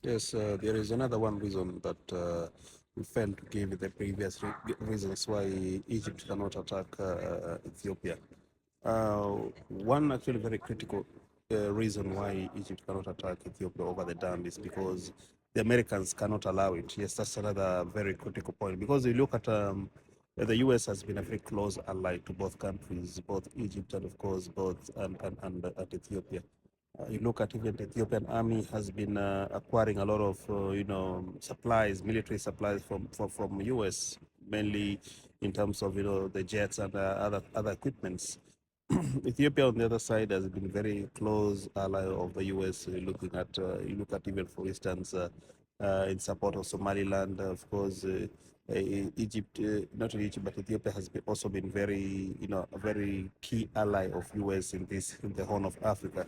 Yes, there is another one reason that we failed to give the previous reasons why Egypt cannot attack Ethiopia. One actually very critical reason why Egypt cannot attack Ethiopia over the dam is because the Americans cannot allow it. Yes, that's another very critical point because you look at the U.S. has been a very close ally to both countries, both Egypt and of course both and Ethiopia. You look at even the Ethiopian army has been acquiring a lot of supplies, military supplies from US, mainly in terms of the jets and other equipments. Ethiopia, on the other side, has been very close ally of the U.S. Looking at you look at even, for instance, in support of Somaliland, of course, Egypt, not only Egypt but Ethiopia has also been very, a very key ally of U.S. in the Horn of Africa.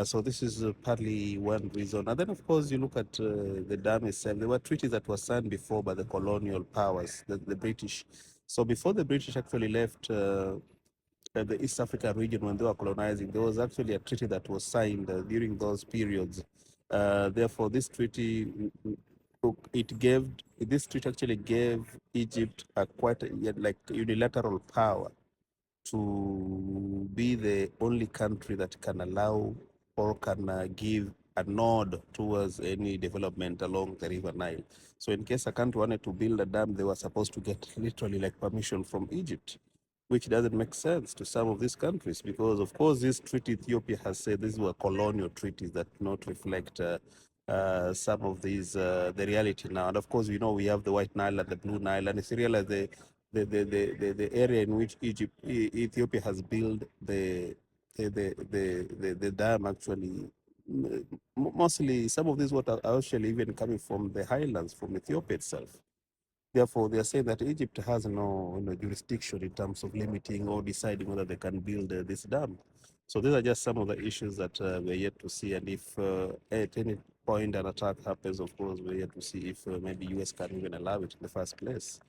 So this is partly one reason. And then, of course, you look at the dam itself. There were treaties that were signed before by the colonial powers, the British. So before the British actually left the East African region when they were colonizing, there was actually a treaty that was signed during those periods. Therefore, this treaty it gave this treaty actually gave Egypt a quite like unilateral power to be the only country that can allow or can give a nod towards any development along the River Nile. So, in case a country wanted to build a dam, they were supposed to get literally like permission from Egypt, which doesn't make sense to some of these countries because, of course, this treaty Ethiopia has said these were colonial treaties that do not reflect. Some of these the reality now, and of course we have the White Nile and the Blue Nile, and it's realized the area in which Ethiopia has built the dam actually mostly some of these water are actually even coming from the highlands from Ethiopia itself. Therefore, they are saying that Egypt has no jurisdiction in terms of limiting or deciding whether they can build this dam. So these are just some of the issues that we're yet to see. And if at any point an attack happens, of course, we're yet to see if maybe US can even allow it in the first place.